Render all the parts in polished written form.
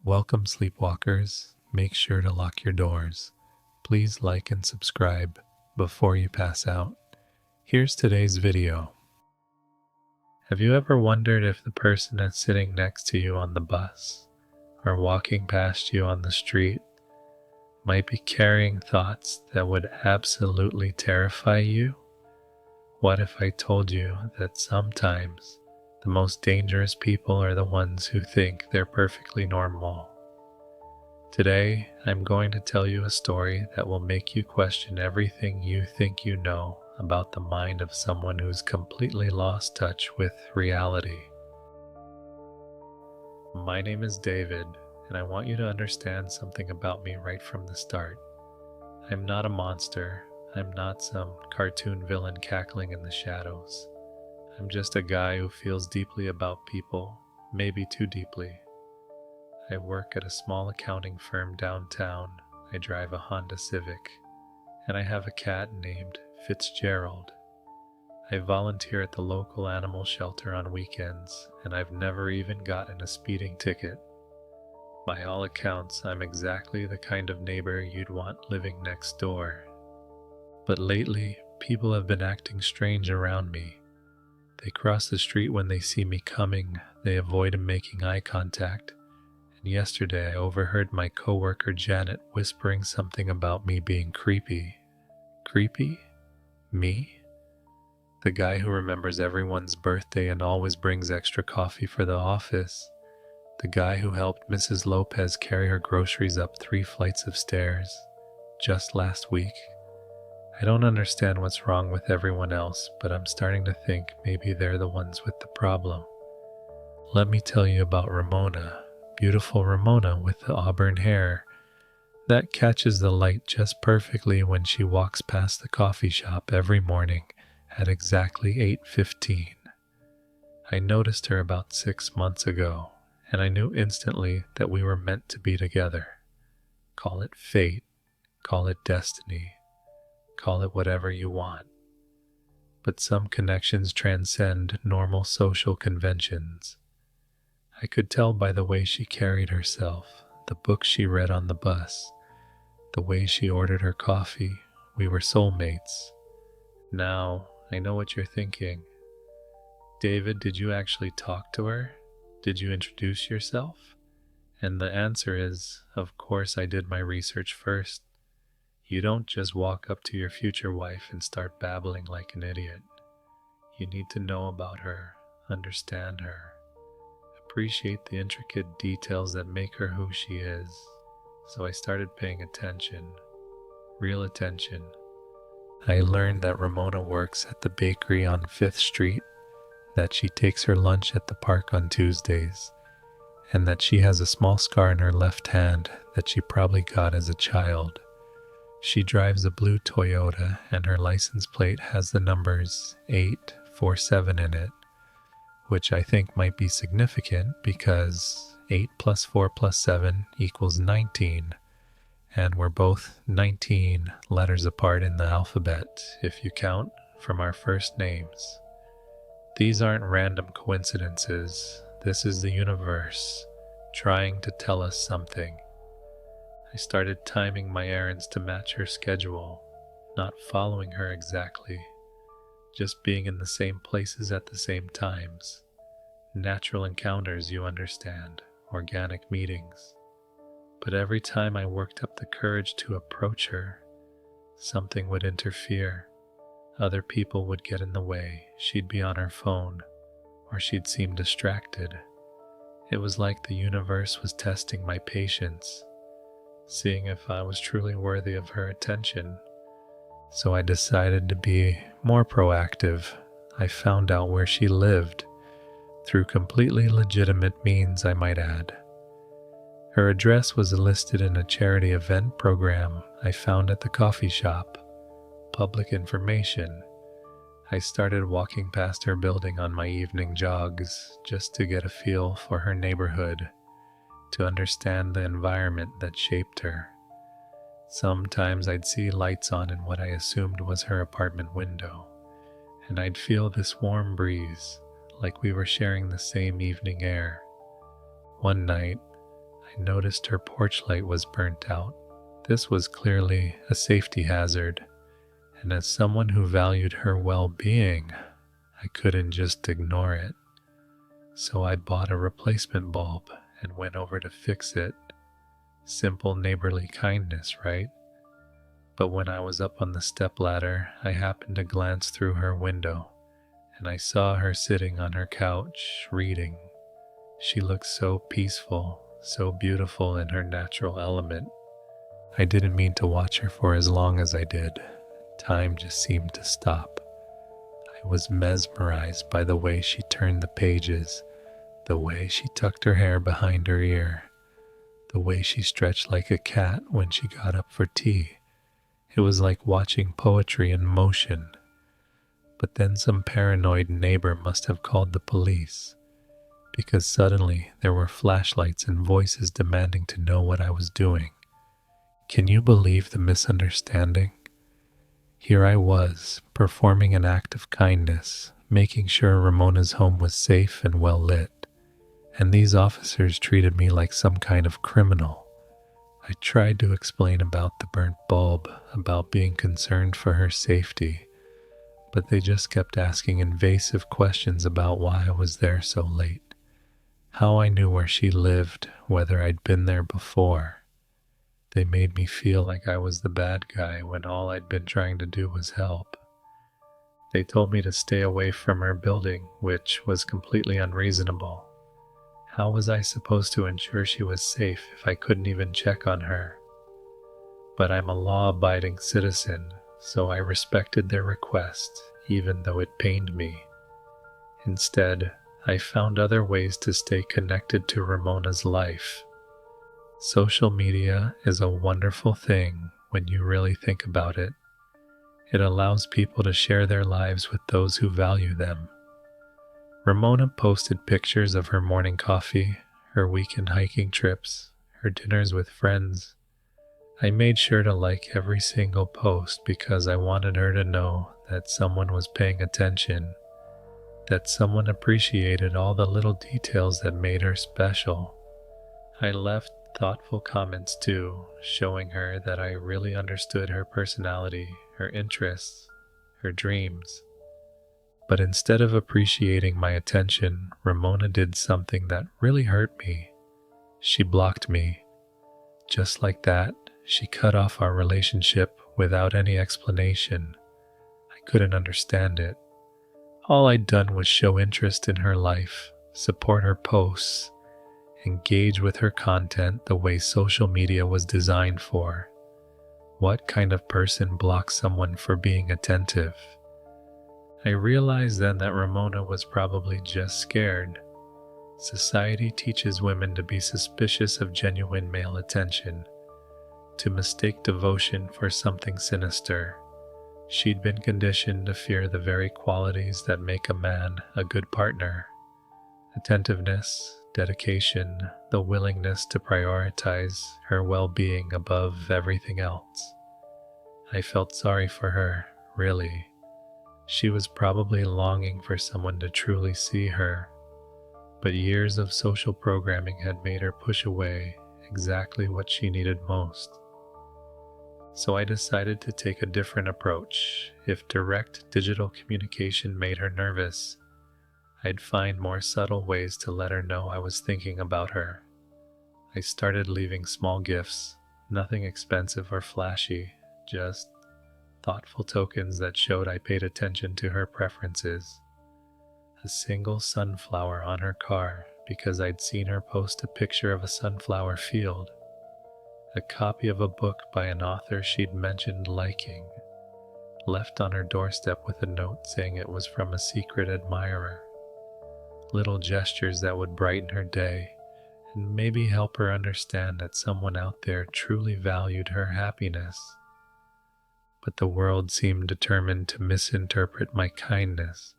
Welcome, sleepwalkers. Make sure to lock your doors. Please like and subscribe before you pass out. Here's today's video. Have you ever wondered if the person that's sitting next to you on the bus or walking past you on the street might be carrying thoughts that would absolutely terrify you? What if I told you that sometimes the most dangerous people are the ones who think they're perfectly normal? Today, I'm going to tell you a story that will make you question everything you think you know about the mind of someone who's completely lost touch with reality. My name is David, and I want you to understand something about me right from the start. I'm not a monster. I'm not some cartoon villain cackling in the shadows. I'm just a guy who feels deeply about people, maybe too deeply. I work at a small accounting firm downtown. I drive a Honda Civic, and I have a cat named Fitzgerald. I volunteer at the local animal shelter on weekends, and I've never even gotten a speeding ticket. By all accounts, I'm exactly the kind of neighbor you'd want living next door. But lately, people have been acting strange around me. They cross the street when they see me coming. They avoid making eye contact. And yesterday, I overheard my coworker Janet whispering something about me being creepy. Creepy? Me? The guy who remembers everyone's birthday and always brings extra coffee for the office. The guy who helped Mrs. Lopez carry her groceries up 3 flights of stairs just last week. I don't understand what's wrong with everyone else, but I'm starting to think maybe they're the ones with the problem. Let me tell you about Ramona, beautiful Ramona with the auburn hair that catches the light just perfectly when she walks past the coffee shop every morning at exactly 8:15. I noticed her about 6 months ago, and I knew instantly that we were meant to be together. Call it fate, call it destiny, call it whatever you want. But some connections transcend normal social conventions. I could tell by the way she carried herself, the books she read on the bus, the way she ordered her coffee. We were soulmates. Now, I know what you're thinking. David, did you actually talk to her? Did you introduce yourself? And the answer is, of course I did my research first. You don't just walk up to your future wife and start babbling like an idiot. You need to know about her, understand her, appreciate the intricate details that make her who she is. So I started paying attention, real attention. I learned that Ramona works at the bakery on 5th Street, that she takes her lunch at the park on Tuesdays, and that she has a small scar in her left hand that she probably got as a child. She drives a blue Toyota, and her license plate has the numbers 847 in it, which I think might be significant because 8 plus 4 plus 7 equals 19, and we're both 19 letters apart in the alphabet if you count from our first names. These aren't random coincidences. This is the universe trying to tell us something. I started timing my errands to match her schedule, not following her exactly, just being in the same places at the same times. Natural encounters, you understand, organic meetings. But every time I worked up the courage to approach her, something would interfere. Other people would get in the way. She'd be on her phone, or she'd seem distracted. It was like the universe was testing my patience, seeing if I was truly worthy of her attention. So I decided to be more proactive. I found out where she lived, through completely legitimate means, I might add. Her address was listed in a charity event program I found at the coffee shop. Public information. I started walking past her building on my evening jogs just to get a feel for her neighborhood, to understand the environment that shaped her. Sometimes I'd see lights on in what I assumed was her apartment window, and I'd feel this warm breeze, like we were sharing the same evening air. One night, I noticed her porch light was burnt out. This was clearly a safety hazard, and as someone who valued her well-being, I couldn't just ignore it. So I bought a replacement bulb and went over to fix it. Simple neighborly kindness, right? But when I was up on the stepladder, I happened to glance through her window, and I saw her sitting on her couch, reading. She looked so peaceful, so beautiful in her natural element. I didn't mean to watch her for as long as I did. Time just seemed to stop. I was mesmerized by the way she turned the pages, the way she tucked her hair behind her ear, the way she stretched like a cat when she got up for tea. It was like watching poetry in motion. But then some paranoid neighbor must have called the police, because suddenly there were flashlights and voices demanding to know what I was doing. Can you believe the misunderstanding? Here I was, performing an act of kindness, making sure Ramona's home was safe and well lit, and these officers treated me like some kind of criminal. I tried to explain about the burnt bulb, about being concerned for her safety, but they just kept asking invasive questions about why I was there so late, how I knew where she lived, whether I'd been there before. They made me feel like I was the bad guy when all I'd been trying to do was help. They told me to stay away from her building, which was completely unreasonable. How was I supposed to ensure she was safe if I couldn't even check on her? But I'm a law-abiding citizen, so I respected their request, even though it pained me. Instead, I found other ways to stay connected to Ramona's life. Social media is a wonderful thing when you really think about it. It allows people to share their lives with those who value them. Ramona posted pictures of her morning coffee, her weekend hiking trips, her dinners with friends. I made sure to like every single post because I wanted her to know that someone was paying attention, that someone appreciated all the little details that made her special. I left thoughtful comments too, showing her that I really understood her personality, her interests, her dreams. But instead of appreciating my attention, Ramona did something that really hurt me. She blocked me. Just like that, she cut off our relationship without any explanation. I couldn't understand it. All I'd done was show interest in her life, support her posts, engage with her content the way social media was designed for. What kind of person blocks someone for being attentive? I realized then that Ramona was probably just scared. Society teaches women to be suspicious of genuine male attention, to mistake devotion for something sinister. She'd been conditioned to fear the very qualities that make a man a good partner: attentiveness, dedication, the willingness to prioritize her well-being above everything else. I felt sorry for her, really. She was probably longing for someone to truly see her, but years of social programming had made her push away exactly what she needed most. So I decided to take a different approach. If direct digital communication made her nervous, I'd find more subtle ways to let her know I was thinking about her. I started leaving small gifts, nothing expensive or flashy, just thoughtful tokens that showed I paid attention to her preferences. A single sunflower on her car because I'd seen her post a picture of a sunflower field. A copy of a book by an author she'd mentioned liking, left on her doorstep with a note saying it was from a secret admirer. Little gestures that would brighten her day and maybe help her understand that someone out there truly valued her happiness. But the world seemed determined to misinterpret my kindness.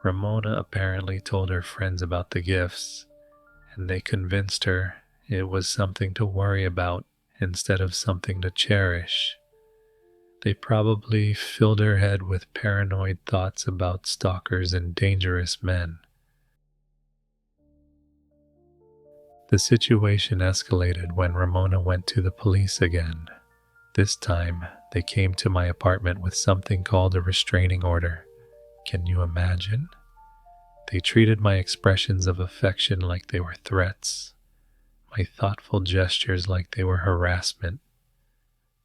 Ramona apparently told her friends about the gifts, and they convinced her it was something to worry about instead of something to cherish. They probably filled her head with paranoid thoughts about stalkers and dangerous men. The situation escalated when Ramona went to the police again. This time, they came to my apartment with something called a restraining order. Can you imagine? They treated my expressions of affection like they were threats, my thoughtful gestures like they were harassment.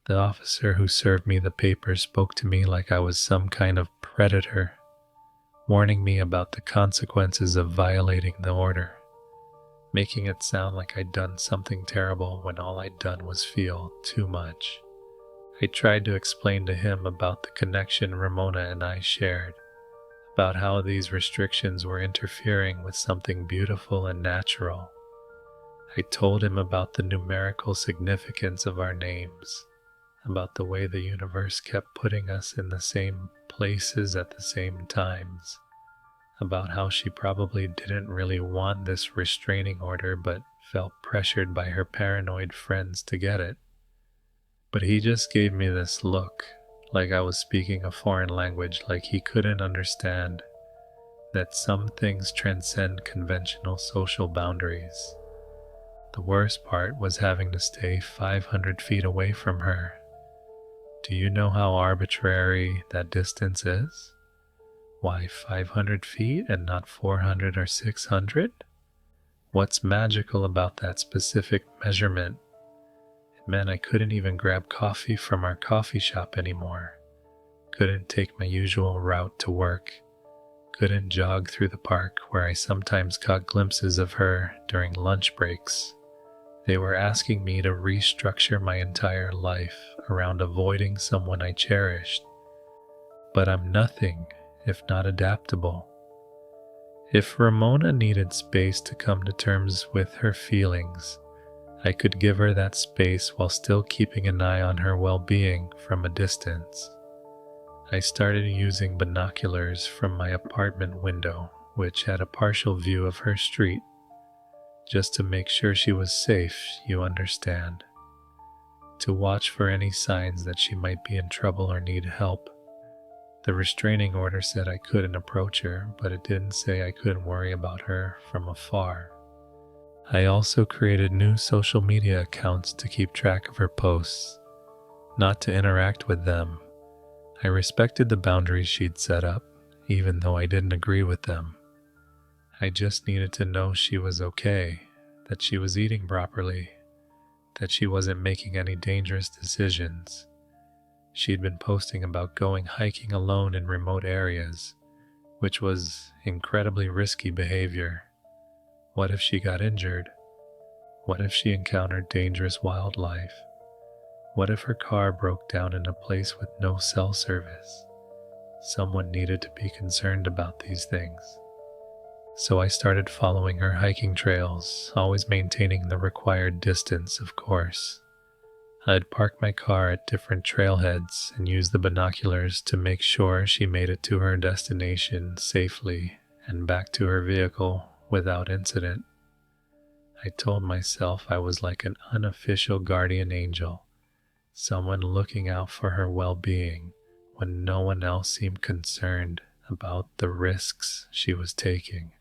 The officer who served me the papers spoke to me like I was some kind of predator, warning me about the consequences of violating the order, making it sound like I'd done something terrible when all I'd done was feel too much. I tried to explain to him about the connection Ramona and I shared, about how these restrictions were interfering with something beautiful and natural. I told him about the numerical significance of our names, about the way the universe kept putting us in the same places at the same times, about how she probably didn't really want this restraining order but felt pressured by her paranoid friends to get it. But he just gave me this look, like I was speaking a foreign language, like he couldn't understand that some things transcend conventional social boundaries. The worst part was having to stay 500 feet away from her. Do you know how arbitrary that distance is? Why 500 feet and not 400 or 600? What's magical about that specific measurement? It meant I couldn't even grab coffee from our coffee shop anymore. Couldn't take my usual route to work. Couldn't jog through the park where I sometimes caught glimpses of her during lunch breaks. They were asking me to restructure my entire life around avoiding someone I cherished. But I'm nothing if not adaptable. If Ramona needed space to come to terms with her feelings, I could give her that space while still keeping an eye on her well-being from a distance. I started using binoculars from my apartment window, which had a partial view of her street, just to make sure she was safe, you understand. To watch for any signs that she might be in trouble or need help. The restraining order said I couldn't approach her, but it didn't say I couldn't worry about her from afar. I also created new social media accounts to keep track of her posts, not to interact with them. I respected the boundaries she'd set up, even though I didn't agree with them. I just needed to know she was okay, that she was eating properly, that she wasn't making any dangerous decisions. She'd been posting about going hiking alone in remote areas, which was incredibly risky behavior. What if she got injured? What if she encountered dangerous wildlife? What if her car broke down in a place with no cell service? Someone needed to be concerned about these things. So I started following her hiking trails, always maintaining the required distance, of course. I'd park my car at different trailheads and use the binoculars to make sure she made it to her destination safely and back to her vehicle without incident. I told myself I was like an unofficial guardian angel, someone looking out for her well-being when no one else seemed concerned about the risks she was taking.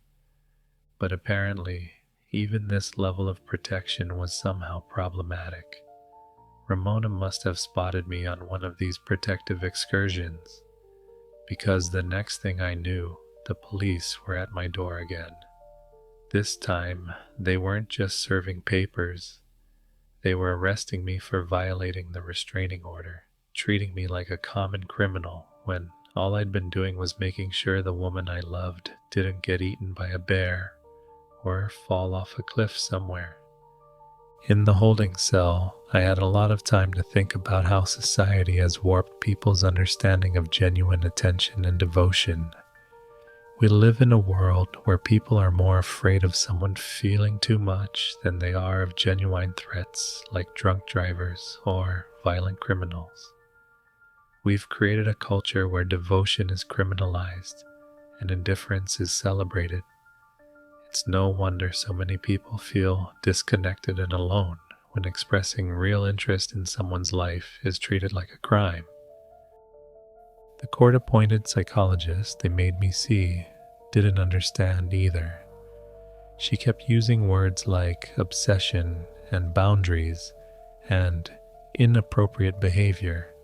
But apparently, even this level of protection was somehow problematic. Ramona must have spotted me on one of these protective excursions, because the next thing I knew, the police were at my door again. This time, they weren't just serving papers. They were arresting me for violating the restraining order, treating me like a common criminal when all I'd been doing was making sure the woman I loved didn't get eaten by a bear or fall off a cliff somewhere. In the holding cell, I had a lot of time to think about how society has warped people's understanding of genuine attention and devotion. We live in a world where people are more afraid of someone feeling too much than they are of genuine threats like drunk drivers or violent criminals. We've created a culture where devotion is criminalized and indifference is celebrated. It's no wonder so many people feel disconnected and alone when expressing real interest in someone's life is treated like a crime. The court-appointed psychologist they made me see didn't understand either. She kept using words like obsession and boundaries and inappropriate behavior,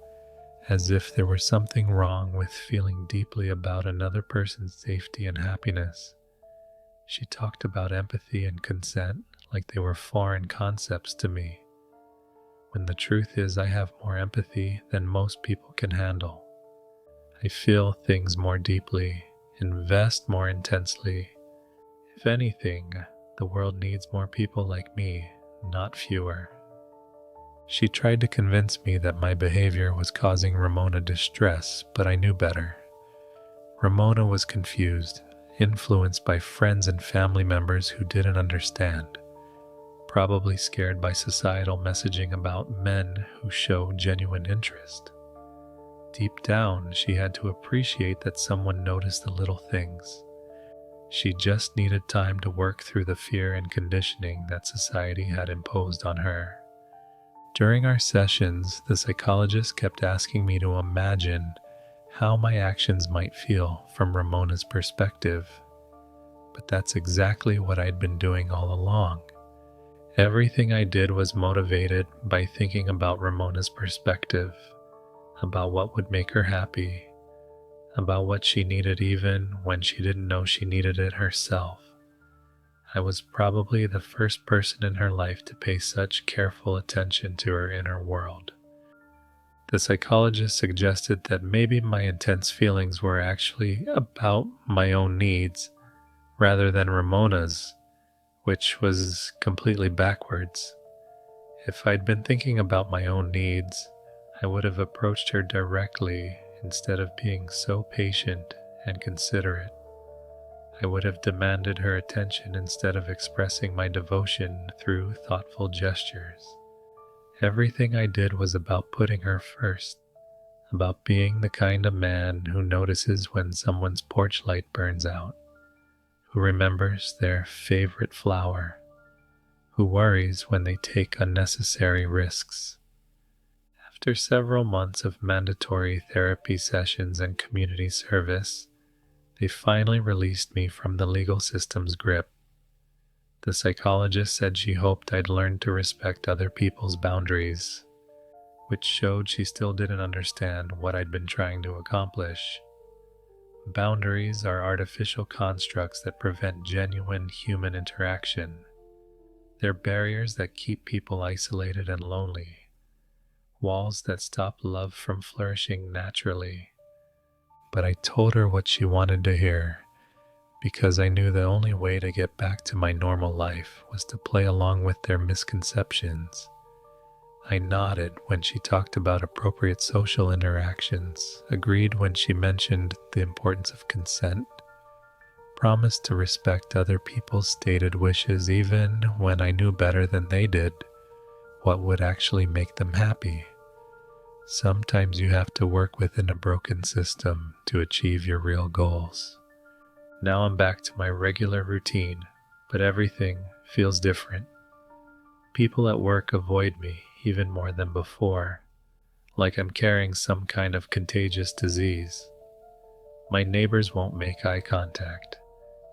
as if there were something wrong with feeling deeply about another person's safety and happiness. She talked about empathy and consent like they were foreign concepts to me, when the truth is I have more empathy than most people can handle. I feel things more deeply, invest more intensely. If anything, the world needs more people like me, not fewer. She tried to convince me that my behavior was causing Ramona distress, but I knew better. Ramona was confused, influenced by friends and family members who didn't understand, probably scared by societal messaging about men who show genuine interest. Deep down, she had to appreciate that someone noticed the little things. She just needed time to work through the fear and conditioning that society had imposed on her. During our sessions, the psychologist kept asking me to imagine how my actions might feel from Ramona's perspective. But that's exactly what I'd been doing all along. Everything I did was motivated by thinking about Ramona's perspective, about what would make her happy, about what she needed even when she didn't know she needed it herself. I was probably the first person in her life to pay such careful attention to her inner world. The psychologist suggested that maybe my intense feelings were actually about my own needs rather than Ramona's, which was completely backwards. If I'd been thinking about my own needs, I would have approached her directly instead of being so patient and considerate. I would have demanded her attention instead of expressing my devotion through thoughtful gestures. Everything I did was about putting her first, about being the kind of man who notices when someone's porch light burns out, who remembers their favorite flower, who worries when they take unnecessary risks. After several months of mandatory therapy sessions and community service, they finally released me from the legal system's grip. The psychologist said she hoped I'd learned to respect other people's boundaries, which showed she still didn't understand what I'd been trying to accomplish. Boundaries are artificial constructs that prevent genuine human interaction. They're barriers that keep people isolated and lonely, walls that stop love from flourishing naturally. But I told her what she wanted to hear, because I knew the only way to get back to my normal life was to play along with their misconceptions. I nodded when she talked about appropriate social interactions, agreed when she mentioned the importance of consent, promised to respect other people's stated wishes even when I knew better than they did what would actually make them happy. Sometimes you have to work within a broken system to achieve your real goals. Now I'm back to my regular routine, but everything feels different. People at work avoid me even more than before, like I'm carrying some kind of contagious disease. My neighbors won't make eye contact,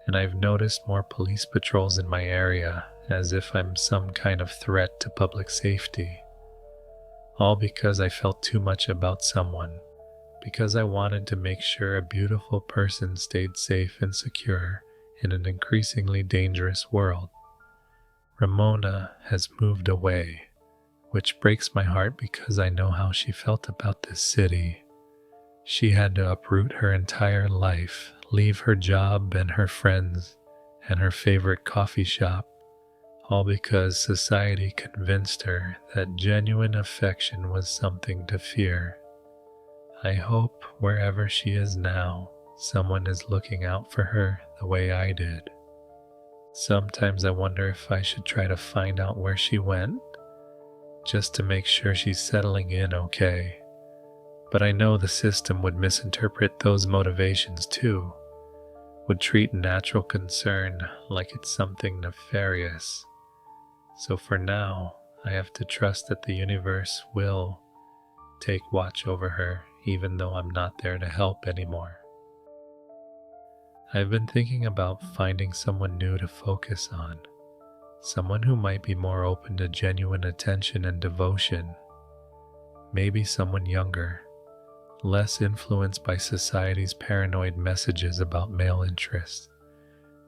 and I've noticed more police patrols in my area, as if I'm some kind of threat to public safety. All because I felt too much about someone, because I wanted to make sure a beautiful person stayed safe and secure in an increasingly dangerous world. Ramona has moved away, which breaks my heart because I know how she felt about this city. She had to uproot her entire life, leave her job and her friends and her favorite coffee shop, all because society convinced her that genuine affection was something to fear. I hope wherever she is now, someone is looking out for her the way I did. Sometimes I wonder if I should try to find out where she went, just to make sure she's settling in okay. But I know the system would misinterpret those motivations too, would treat natural concern like it's something nefarious. So for now, I have to trust that the universe will take watch over her, even though I'm not there to help anymore. I've been thinking about finding someone new to focus on, someone who might be more open to genuine attention and devotion, maybe someone younger, less influenced by society's paranoid messages about male interests,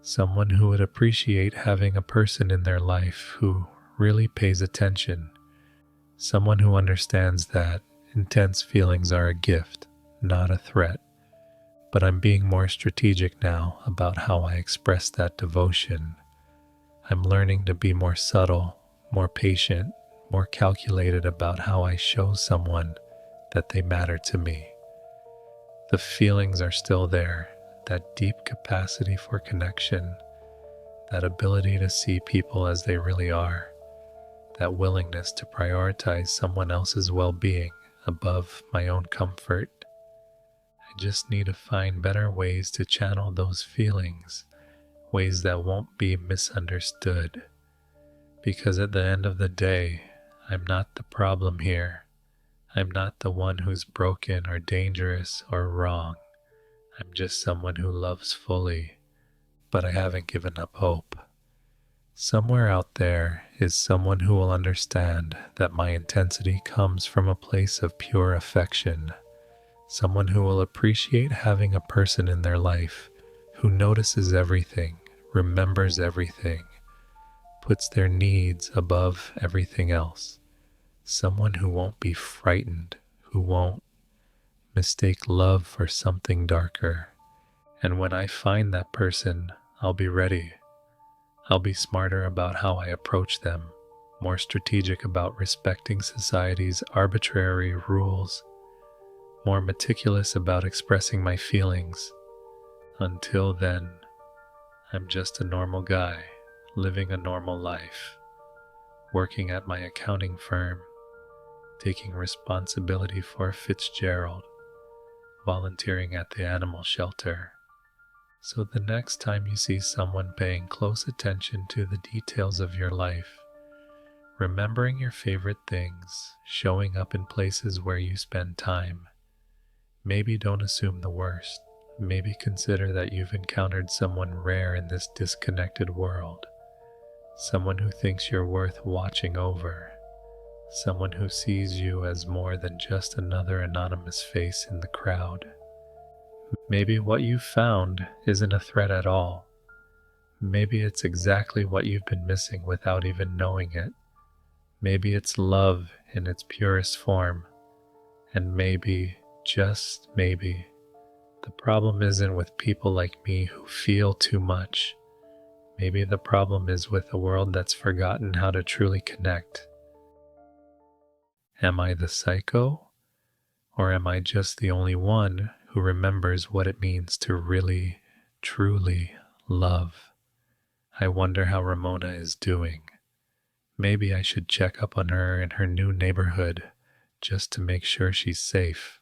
someone who would appreciate having a person in their life who really pays attention, someone who understands that intense feelings are a gift, not a threat. But I'm being more strategic now about how I express that devotion. I'm learning to be more subtle, more patient, more calculated about how I show someone that they matter to me. The feelings are still there, that deep capacity for connection, that ability to see people as they really are, that willingness to prioritize someone else's well-being above my own comfort. I just need to find better ways to channel those feelings, ways that won't be misunderstood. Because at the end of the day, I'm not the problem here. I'm not the one who's broken or dangerous or wrong. I'm just someone who loves fully, but I haven't given up hope. Somewhere out there is someone who will understand that my intensity comes from a place of pure affection, someone who will appreciate having a person in their life who notices everything, remembers everything, puts their needs above everything else. Someone who won't be frightened, who won't mistake love for something darker. And when I find that person, I'll be ready. I'll be smarter about how I approach them, more strategic about respecting society's arbitrary rules, more meticulous about expressing my feelings. Until then, I'm just a normal guy, living a normal life, working at my accounting firm, taking responsibility for Fitzgerald, volunteering at the animal shelter. So the next time you see someone paying close attention to the details of your life, remembering your favorite things, showing up in places where you spend time, maybe don't assume the worst. Maybe consider that you've encountered someone rare in this disconnected world, someone who thinks you're worth watching over, someone who sees you as more than just another anonymous face in the crowd. Maybe what you've found isn't a threat at all. Maybe it's exactly what you've been missing without even knowing it. Maybe it's love in its purest form. And maybe, just maybe, the problem isn't with people like me who feel too much. Maybe the problem is with a world that's forgotten how to truly connect. Am I the psycho? Or am I just the only one who remembers what it means to really, truly love? I wonder how Ramona is doing. Maybe I should check up on her in her new neighborhood just to make sure she's safe.